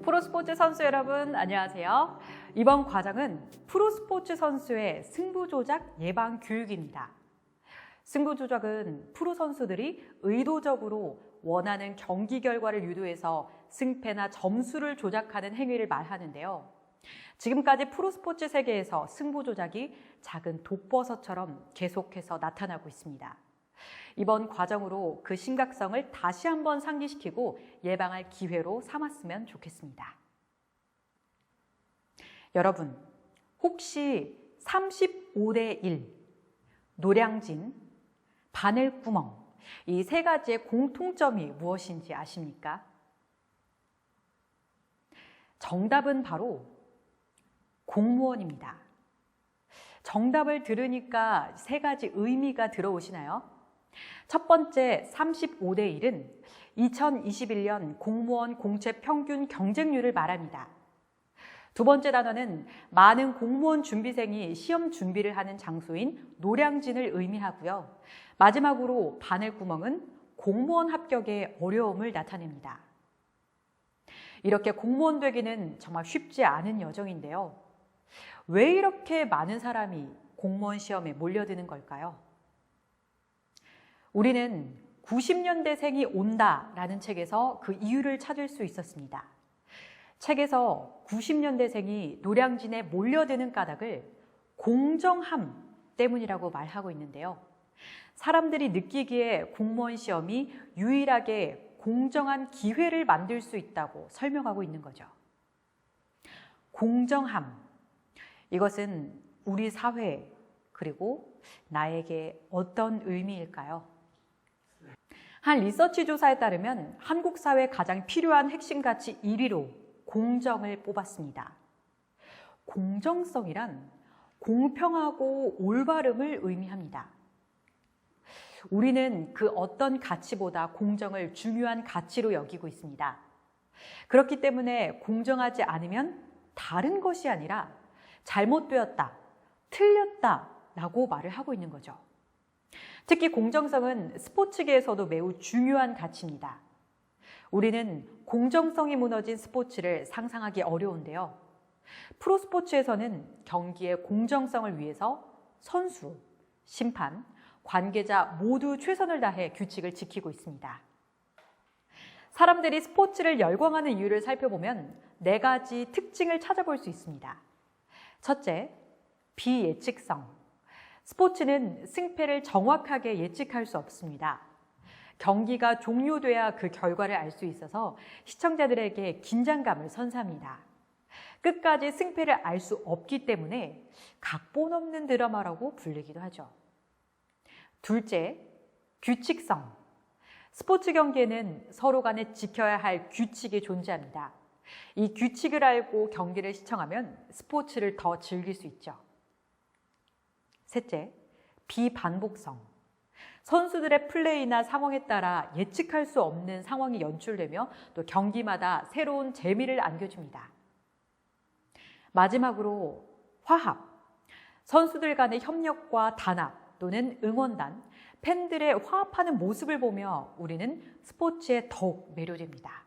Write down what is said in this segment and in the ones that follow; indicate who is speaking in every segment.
Speaker 1: 프로스포츠 선수 여러분 안녕하세요. 이번 과정은 프로스포츠 선수의 승부 조작 예방 교육입니다. 승부 조작은 프로 선수들이 의도적으로 원하는 경기 결과를 유도해서 승패나 점수를 조작하는 행위를 말하는데요. 지금까지 프로스포츠 세계에서 승부 조작이 작은 독버섯처럼 계속해서 나타나고 있습니다. 이번 과정으로 그 심각성을 다시 한번 상기시키고 예방할 기회로 삼았으면 좋겠습니다. 여러분, 혹시 35대 1, 노량진, 바늘구멍 이 세 가지의 공통점이 무엇인지 아십니까? 정답은 바로 공무원입니다. 정답을 들으니까 세 가지 의미가 들어오시나요? 첫 번째 35대 1은 2021년 공무원 공채 평균 경쟁률을 말합니다. 두 번째 단어는 많은 공무원 준비생이 시험 준비를 하는 장소인 노량진을 의미하고요. 마지막으로 바늘구멍은 공무원 합격의 어려움을 나타냅니다. 이렇게 공무원 되기는 정말 쉽지 않은 여정인데요. 왜 이렇게 많은 사람이 공무원 시험에 몰려드는 걸까요? 우리는 90년대생이 온다라는 책에서 그 이유를 찾을 수 있었습니다. 책에서 90년대생이 노량진에 몰려드는 까닭을 공정함 때문이라고 말하고 있는데요. 사람들이 느끼기에 공무원 시험이 유일하게 공정한 기회를 만들 수 있다고 설명하고 있는 거죠. 공정함, 이것은 우리 사회 그리고 나에게 어떤 의미일까요? 한 리서치 조사에 따르면 한국 사회에 가장 필요한 핵심 가치 1위로 공정을 뽑았습니다. 공정성이란 공평하고 올바름을 의미합니다. 우리는 그 어떤 가치보다 공정을 중요한 가치로 여기고 있습니다. 그렇기 때문에 공정하지 않으면 다른 것이 아니라 잘못되었다, 틀렸다라고 말을 하고 있는 거죠. 특히 공정성은 스포츠계에서도 매우 중요한 가치입니다. 우리는 공정성이 무너진 스포츠를 상상하기 어려운데요. 프로스포츠에서는 경기의 공정성을 위해서 선수, 심판, 관계자 모두 최선을 다해 규칙을 지키고 있습니다. 사람들이 스포츠를 열광하는 이유를 살펴보면 4가지 특징을 찾아볼 수 있습니다. 첫째, 비예측성. 스포츠는 승패를 정확하게 예측할 수 없습니다. 경기가 종료돼야 그 결과를 알 수 있어서 시청자들에게 긴장감을 선사합니다. 끝까지 승패를 알 수 없기 때문에 각본 없는 드라마라고 불리기도 하죠. 둘째, 규칙성. 스포츠 경기에는 서로 간에 지켜야 할 규칙이 존재합니다. 이 규칙을 알고 경기를 시청하면 스포츠를 더 즐길 수 있죠. 셋째, 비반복성. 선수들의 플레이나 상황에 따라 예측할 수 없는 상황이 연출되며 또 경기마다 새로운 재미를 안겨줍니다. 마지막으로 화합. 선수들 간의 협력과 단합 또는 응원단, 팬들의 화합하는 모습을 보며 우리는 스포츠에 더욱 매료됩니다.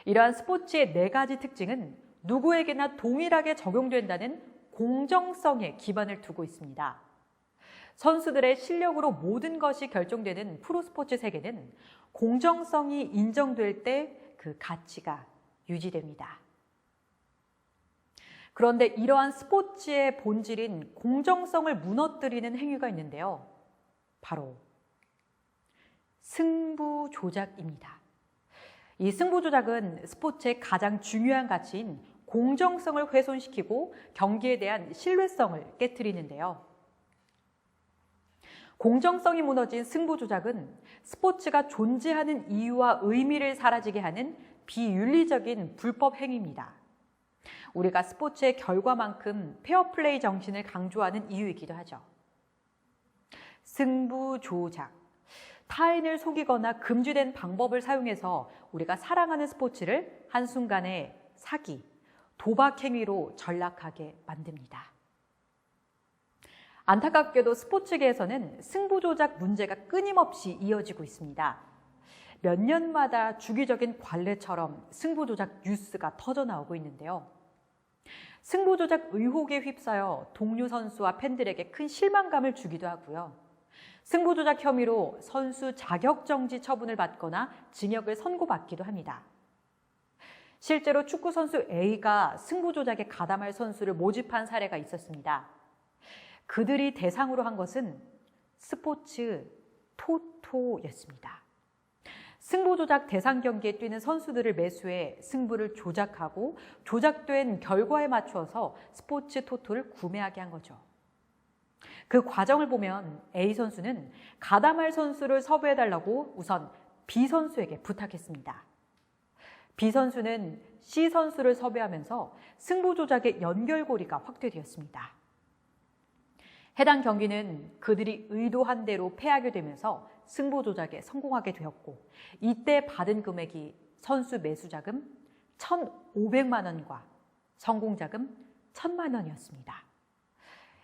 Speaker 1: 이러한 스포츠의 4가지 특징은 누구에게나 동일하게 적용된다는 공정성에 기반을 두고 있습니다. 선수들의 실력으로 모든 것이 결정되는 프로스포츠 세계는 공정성이 인정될 때 그 가치가 유지됩니다. 그런데 이러한 스포츠의 본질인 공정성을 무너뜨리는 행위가 있는데요. 바로 승부 조작입니다. 이 승부 조작은 스포츠의 가장 중요한 가치인 공정성을 훼손시키고 경기에 대한 신뢰성을 깨트리는데요. 공정성이 무너진 승부 조작은 스포츠가 존재하는 이유와 의미를 사라지게 하는 비윤리적인 불법 행위입니다. 우리가 스포츠의 결과만큼 페어플레이 정신을 강조하는 이유이기도 하죠. 승부 조작. 타인을 속이거나 금지된 방법을 사용해서 우리가 사랑하는 스포츠를 한순간에 사기, 도박 행위로 전락하게 만듭니다. 안타깝게도 스포츠계에서는 승부 조작 문제가 끊임없이 이어지고 있습니다. 몇 년마다 주기적인 관례처럼 승부 조작 뉴스가 터져 나오고 있는데요. 승부 조작 의혹에 휩싸여 동료 선수와 팬들에게 큰 실망감을 주기도 하고요. 승부 조작 혐의로 선수 자격 정지 처분을 받거나 징역을 선고받기도 합니다. 실제로 축구 선수 A가 승부 조작에 가담할 선수를 모집한 사례가 있었습니다. 그들이 대상으로 한 것은 스포츠 토토였습니다. 승부 조작 대상 경기에 뛰는 선수들을 매수해 승부를 조작하고 조작된 결과에 맞추어서 스포츠 토토를 구매하게 한 거죠. 그 과정을 보면 A 선수는 가담할 선수를 섭외해달라고 우선 B 선수에게 부탁했습니다. B 선수는 C 선수를 섭외하면서 승부 조작의 연결고리가 확대되었습니다. 해당 경기는 그들이 의도한 대로 패하게 되면서 승부 조작에 성공하게 되었고, 이때 받은 금액이 선수 매수 자금 1,500만 원과 성공 자금 1,000만 원이었습니다.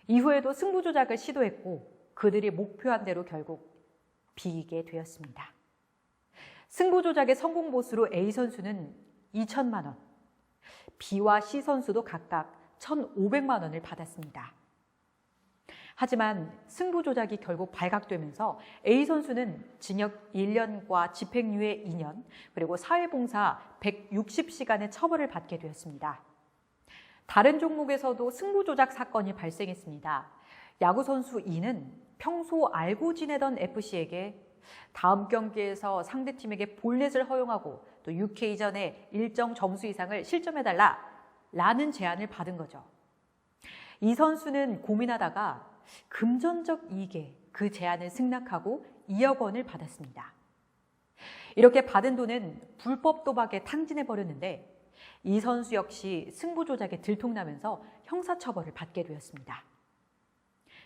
Speaker 1: 이후에도 승부 조작을 시도했고 그들이 목표한 대로 결국 비기게 되었습니다. 승부 조작의 성공 보수로 A 선수는 2,000만 원, B와 C 선수도 각각 1,500만 원을 받았습니다. 하지만 승부 조작이 결국 발각되면서 A 선수는 징역 1년과 집행유예 2년, 그리고 사회봉사 160시간의 처벌을 받게 되었습니다. 다른 종목에서도 승부 조작 사건이 발생했습니다. 야구 선수 E는 평소 알고 지내던 FC에게 다음 경기에서 상대팀에게 볼넷을 허용하고 또 6회 이전에 일정 점수 이상을 실점해달라라는 제안을 받은 거죠. 이 선수는 고민하다가 금전적 이익에 그 제안을 승낙하고 2억 원을 받았습니다. 이렇게 받은 돈은 불법 도박에 탕진해버렸는데 이 선수 역시 승부 조작에 들통나면서 형사처벌을 받게 되었습니다.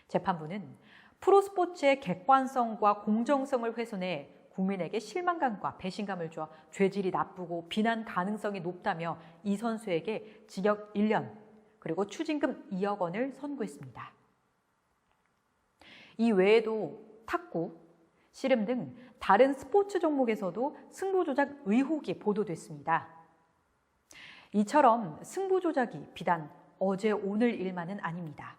Speaker 1: 재판부는 프로스포츠의 객관성과 공정성을 훼손해 국민에게 실망감과 배신감을 줘 죄질이 나쁘고 비난 가능성이 높다며 이 선수에게 징역 1년 그리고 추징금 2억 원을 선고했습니다. 이 외에도 탁구, 씨름 등 다른 스포츠 종목에서도 승부 조작 의혹이 보도됐습니다. 이처럼 승부 조작이 비단 어제 오늘 일만은 아닙니다.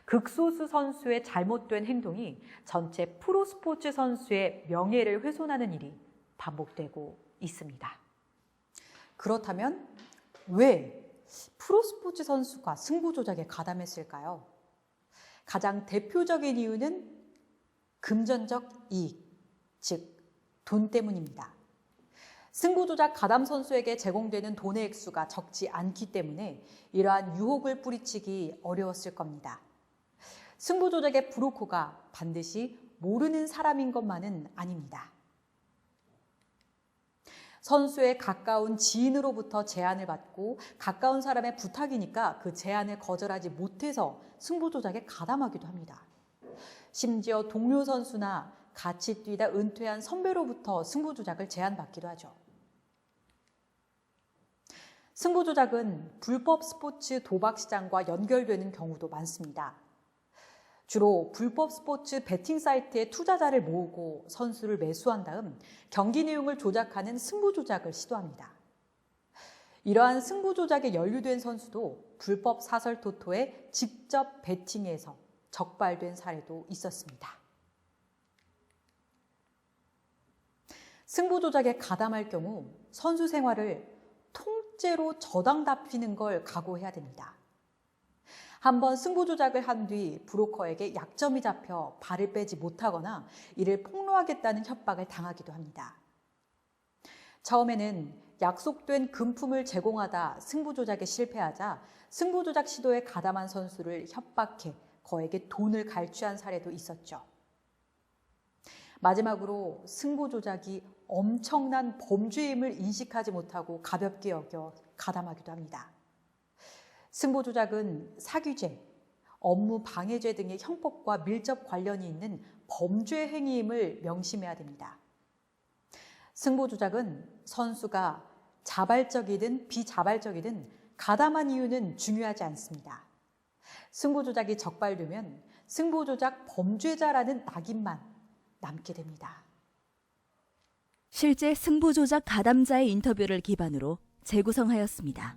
Speaker 1: 극소수 선수의 잘못된 행동이 전체 프로스포츠 선수의 명예를 훼손하는 일이 반복되고 있습니다. 그렇다면 왜 프로스포츠 선수가 승부 조작에 가담했을까요? 가장 대표적인 이유는 금전적 이익, 즉 돈 때문입니다. 승부 조작 가담 선수에게 제공되는 돈의 액수가 적지 않기 때문에 이러한 유혹을 뿌리치기 어려웠을 겁니다. 승부 조작의 브로커가 반드시 모르는 사람인 것만은 아닙니다. 선수의 가까운 지인으로부터 제안을 받고 가까운 사람의 부탁이니까 그 제안을 거절하지 못해서 승부 조작에 가담하기도 합니다. 심지어 동료 선수나 같이 뛰다 은퇴한 선배로부터 승부 조작을 제안받기도 하죠. 승부 조작은 불법 스포츠 도박 시장과 연결되는 경우도 많습니다. 주로 불법 스포츠 베팅 사이트에 투자자를 모으고 선수를 매수한 다음 경기 내용을 조작하는 승부 조작을 시도합니다. 이러한 승부 조작에 연루된 선수도 불법 사설 토토에 직접 베팅해서 적발된 사례도 있었습니다. 승부 조작에 가담할 경우 선수 생활을 통째로 저당다피는 걸 각오해야 됩니다. 한번 승부 조작을 한 뒤 브로커에게 약점이 잡혀 발을 빼지 못하거나 이를 폭로하겠다는 협박을 당하기도 합니다. 처음에는 약속된 금품을 제공하다 승부 조작에 실패하자 승부 조작 시도에 가담한 선수를 협박해 거액의 돈을 갈취한 사례도 있었죠. 마지막으로 승부 조작이 엄청난 범죄임을 인식하지 못하고 가볍게 여겨 가담하기도 합니다. 승부 조작은 사기죄, 업무 방해죄 등의 형법과 밀접 관련이 있는 범죄 행위임을 명심해야 됩니다. 승부 조작은 선수가 자발적이든 비자발적이든 가담한 이유는 중요하지 않습니다. 승부 조작이 적발되면 승부 조작 범죄자라는 낙인만 남게 됩니다.
Speaker 2: 실제 승부 조작 가담자의 인터뷰를 기반으로 재구성하였습니다.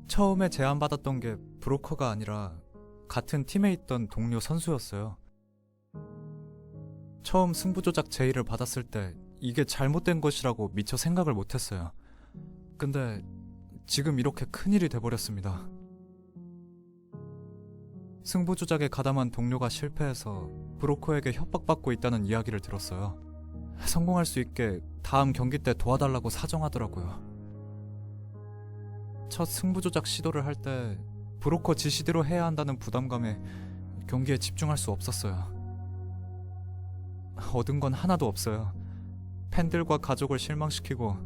Speaker 3: 처음에 제안받았던 게 브로커가 아니라 같은 팀에 있던 동료 선수였어요. 처음 승부조작 제의를 받았을 때 이게 잘못된 것이라고 미처 생각을 못했어요. 근데 지금 이렇게 큰일이 돼버렸습니다. 승부조작에 가담한 동료가 실패해서 브로커에게 협박받고 있다는 이야기를 들었어요. 성공할 수 있게 다음 경기 때 도와달라고 사정하더라고요. 첫 승부조작 시도를 할 때 브로커 지시대로 해야 한다는 부담감에 경기에 집중할 수 없었어요. 얻은 건 하나도 없어요. 팬들과 가족을 실망시키고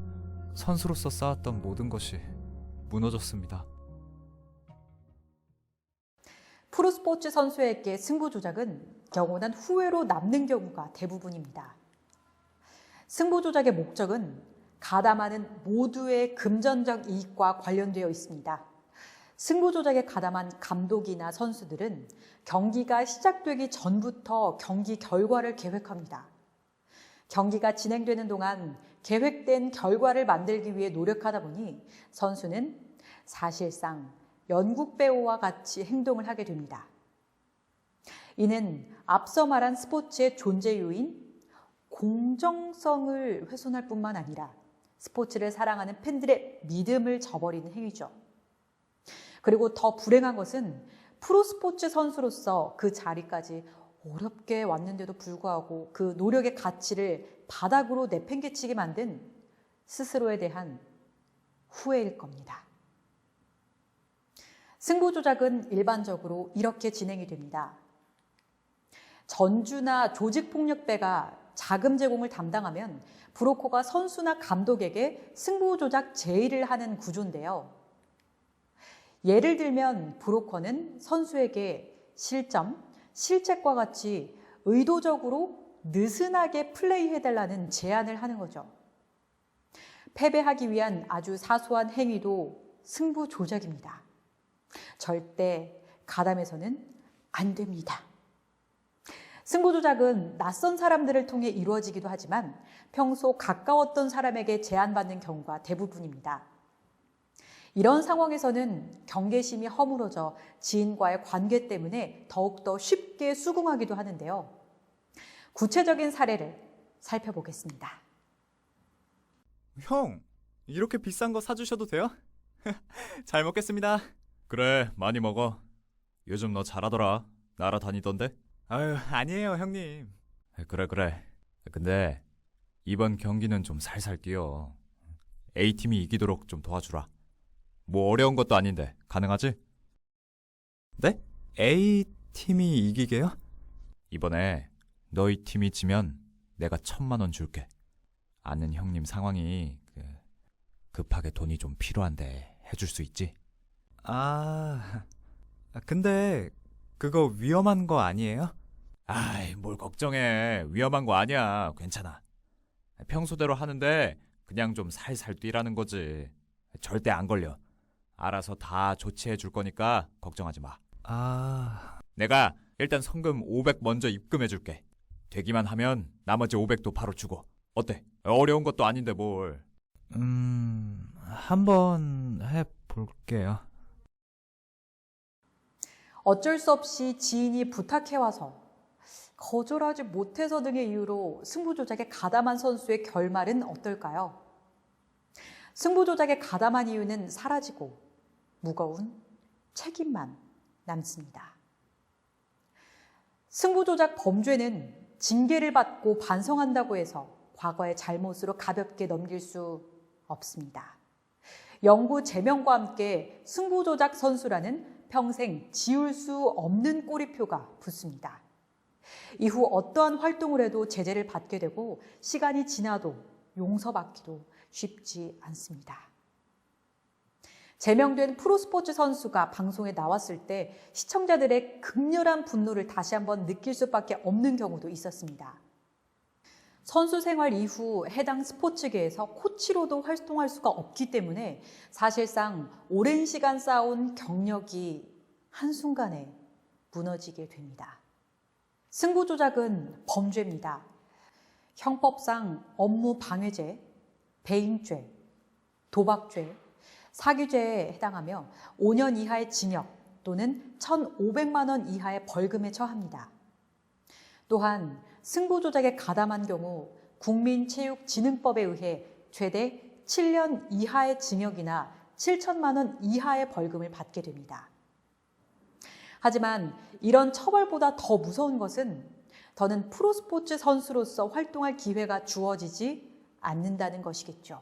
Speaker 3: 선수로서 쌓았던 모든 것이 무너졌습니다.
Speaker 1: 프로스포츠 선수에게 승부 조작은 영원한 후회로 남는 경우가 대부분입니다. 승부 조작의 목적은 가담하는 모두의 금전적 이익과 관련되어 있습니다. 승부 조작에 가담한 감독이나 선수들은 경기가 시작되기 전부터 경기 결과를 계획합니다. 경기가 진행되는 동안 계획된 결과를 만들기 위해 노력하다 보니 선수는 사실상 연극 배우와 같이 행동을 하게 됩니다. 이는 앞서 말한 스포츠의 존재 요인, 공정성을 훼손할 뿐만 아니라 스포츠를 사랑하는 팬들의 믿음을 저버리는 행위죠. 그리고 더 불행한 것은 프로스포츠 선수로서 그 자리까지 어렵게 왔는데도 불구하고 그 노력의 가치를 바닥으로 내팽개치게 만든 스스로에 대한 후회일 겁니다. 승부 조작은 일반적으로 이렇게 진행이 됩니다. 전주나 조직폭력배가 자금 제공을 담당하면 브로커가 선수나 감독에게 승부 조작 제의를 하는 구조인데요. 예를 들면 브로커는 선수에게 실점, 실책과 같이 의도적으로 느슨하게 플레이해달라는 제안을 하는 거죠. 패배하기 위한 아주 사소한 행위도 승부 조작입니다. 절대 가담해서는 안 됩니다. 승부 조작은 낯선 사람들을 통해 이루어지기도 하지만 평소 가까웠던 사람에게 제안받는 경우가 대부분입니다. 이런 상황에서는 경계심이 허물어져 지인과의 관계 때문에 더욱더 쉽게 수긍하기도 하는데요. 구체적인 사례를 살펴보겠습니다.
Speaker 3: 형, 이렇게 비싼 거 사주셔도 돼요? 잘 먹겠습니다. 그래, 많이 먹어. 요즘 너 잘하더라. 날아다니던데? 아유, 아니에요, 형님. 그래. 근데 이번 경기는 좀 살살 뛰어. A팀이 이기도록 좀 도와주라. 뭐 어려운 것도 아닌데 가능하지? 네? A팀이 이기게요? 이번에 너희 팀이 지면 내가 1,000만 원 줄게. 아는 형님 상황이 급하게 돈이 좀 필요한데 해줄 수 있지? 근데 그거 위험한 거 아니에요? 아이, 뭘 걱정해. 위험한 거 아니야. 괜찮아. 평소대로 하는데 그냥 좀 살살 뛰라는 거지. 절대 안 걸려. 알아서 다 조치해 줄 거니까 걱정하지 마. 내가 일단 성금 500 먼저 입금해 줄게. 되기만 하면 나머지 500도 바로 주고. 어때? 어려운 것도 아닌데 뭘. 한번 해볼게요.
Speaker 1: 어쩔 수 없이 지인이 부탁해와서 거절하지 못해서 등의 이유로 승부 조작에 가담한 선수의 결말은 어떨까요? 승부 조작에 가담한 이유는 사라지고 무거운 책임만 남습니다. 승부 조작 범죄는 징계를 받고 반성한다고 해서 과거의 잘못으로 가볍게 넘길 수 없습니다. 영구 제명과 함께 승부 조작 선수라는 평생 지울 수 없는 꼬리표가 붙습니다. 이후 어떠한 활동을 해도 제재를 받게 되고 시간이 지나도 용서받기도 쉽지 않습니다. 제명된 프로스포츠 선수가 방송에 나왔을 때 시청자들의 극렬한 분노를 다시 한번 느낄 수밖에 없는 경우도 있었습니다. 선수 생활 이후 해당 스포츠계에서 코치로도 활동할 수가 없기 때문에 사실상 오랜 시간 쌓아온 경력이 한순간에 무너지게 됩니다. 승부 조작은 범죄입니다. 형법상 업무 방해죄, 배임죄, 도박죄, 사기죄에 해당하며 5년 이하의 징역 또는 1,500만 원 이하의 벌금에 처합니다. 또한 승부 조작에 가담한 경우 국민체육진흥법에 의해 최대 7년 이하의 징역이나 7천만 원 이하의 벌금을 받게 됩니다. 하지만 이런 처벌보다 더 무서운 것은 더는 프로스포츠 선수로서 활동할 기회가 주어지지 않는다는 것이겠죠.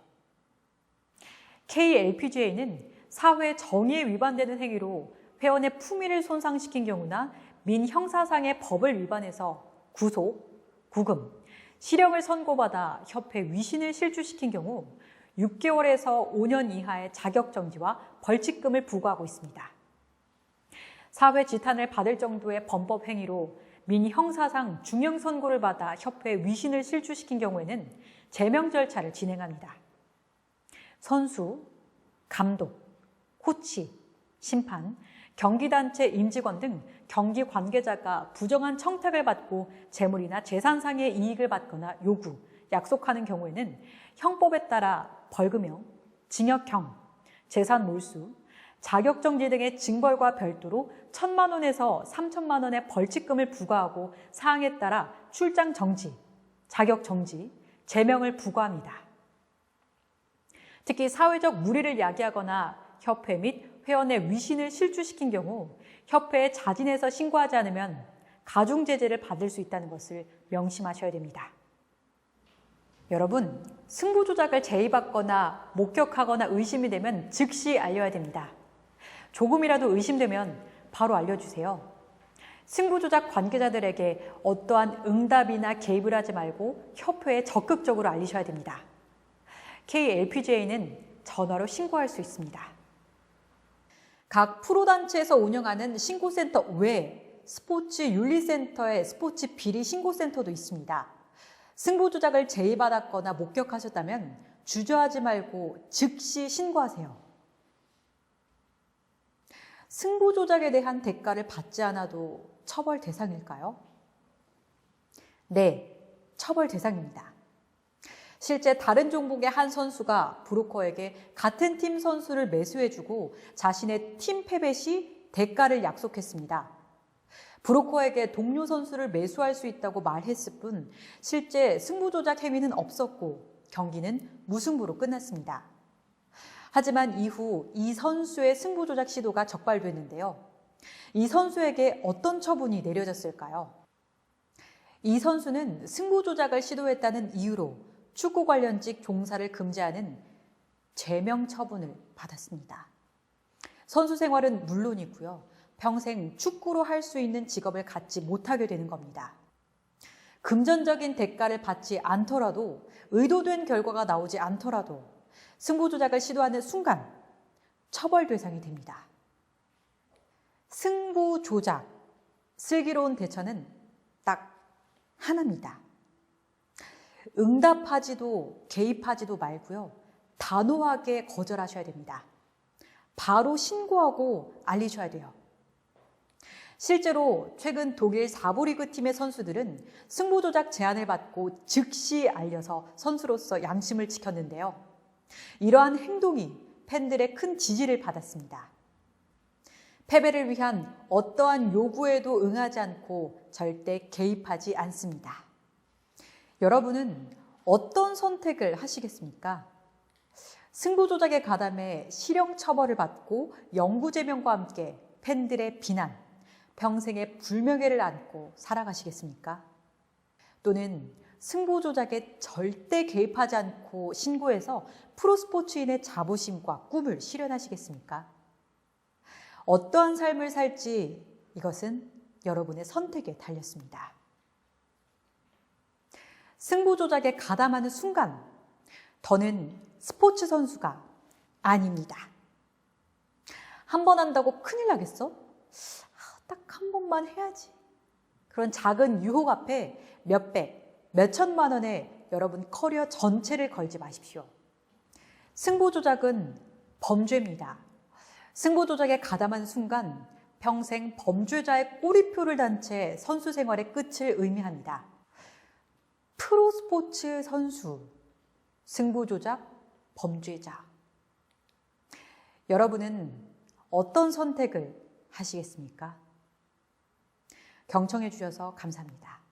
Speaker 1: KLPGA는 사회 정의에 위반되는 행위로 회원의 품위를 손상시킨 경우나 민형사상의 법을 위반해서 구속, 구금, 실형을 선고받아 협회 위신을 실추시킨 경우 6개월에서 5년 이하의 자격정지와 벌칙금을 부과하고 있습니다. 사회 지탄을 받을 정도의 범법 행위로 민형사상 중형 선고를 받아 협회 위신을 실추시킨 경우에는 제명 절차를 진행합니다. 선수, 감독, 코치, 심판, 경기단체 임직원 등 경기 관계자가 부정한 청탁을 받고 재물이나 재산상의 이익을 받거나 요구, 약속하는 경우에는 형법에 따라 벌금형, 징역형, 재산 몰수, 자격정지 등의 징벌과 별도로 1,000만 원에서 3천만 원의 벌칙금을 부과하고 사항에 따라 출장 정지, 자격 정지, 제명을 부과합니다. 특히 사회적 물의를 야기하거나 협회 및 회원의 위신을 실추시킨 경우 협회에 자진해서 신고하지 않으면 가중제재를 받을 수 있다는 것을 명심하셔야 됩니다. 여러분, 승부 조작을 제의받거나 목격하거나 의심이 되면 즉시 알려야 됩니다. 조금이라도 의심되면 바로 알려주세요. 승부 조작 관계자들에게 어떠한 응답이나 개입을 하지 말고 협회에 적극적으로 알리셔야 됩니다. KLPGA는 전화로 신고할 수 있습니다. 각 프로단체에서 운영하는 신고센터 외에 스포츠 윤리센터의 스포츠 비리 신고센터도 있습니다. 승부 조작을 제의받았거나 목격하셨다면 주저하지 말고 즉시 신고하세요. 승부 조작에 대한 대가를 받지 않아도 처벌 대상일까요? 네, 처벌 대상입니다. 실제 다른 종목의 한 선수가 브로커에게 같은 팀 선수를 매수해주고 자신의 팀 패배 시 대가를 약속했습니다. 브로커에게 동료 선수를 매수할 수 있다고 말했을 뿐 실제 승부 조작 행위는 없었고 경기는 무승부로 끝났습니다. 하지만 이후 이 선수의 승부 조작 시도가 적발됐는데요. 이 선수에게 어떤 처분이 내려졌을까요? 이 선수는 승부 조작을 시도했다는 이유로 축구 관련직 종사를 금지하는 제명 처분을 받았습니다. 선수 생활은 물론이고요. 평생 축구로 할 수 있는 직업을 갖지 못하게 되는 겁니다. 금전적인 대가를 받지 않더라도 의도된 결과가 나오지 않더라도 승부 조작을 시도하는 순간 처벌 대상이 됩니다. 승부 조작, 슬기로운 대처는 딱 하나입니다. 응답하지도 개입하지도 말고요. 단호하게 거절하셔야 됩니다. 바로 신고하고 알리셔야 돼요. 실제로 최근 독일 4부 리그 팀의 선수들은 승부 조작 제안을 받고 즉시 알려서 선수로서 양심을 지켰는데요. 이러한 행동이 팬들의 큰 지지를 받았습니다. 패배를 위한 어떠한 요구에도 응하지 않고 절대 개입하지 않습니다. 여러분은 어떤 선택을 하시겠습니까? 승부 조작에 가담해 실형 처벌을 받고 영구제명과 함께 팬들의 비난, 평생의 불명예를 안고 살아가시겠습니까? 또는 승부 조작에 절대 개입하지 않고 신고해서 프로스포츠인의 자부심과 꿈을 실현하시겠습니까? 어떠한 삶을 살지 이것은 여러분의 선택에 달렸습니다. 승부 조작에 가담하는 순간 더는 스포츠 선수가 아닙니다. 한 번 한다고 큰일 나겠어? 딱 한 번만 해야지. 그런 작은 유혹 앞에 몇백, 몇천만 원의 여러분 커리어 전체를 걸지 마십시오. 승부 조작은 범죄입니다. 승부 조작에 가담한 순간 평생 범죄자의 꼬리표를 단 채 선수 생활의 끝을 의미합니다. 프로스포츠 선수, 승부조작, 범죄자. 여러분은 어떤 선택을 하시겠습니까? 경청해 주셔서 감사합니다.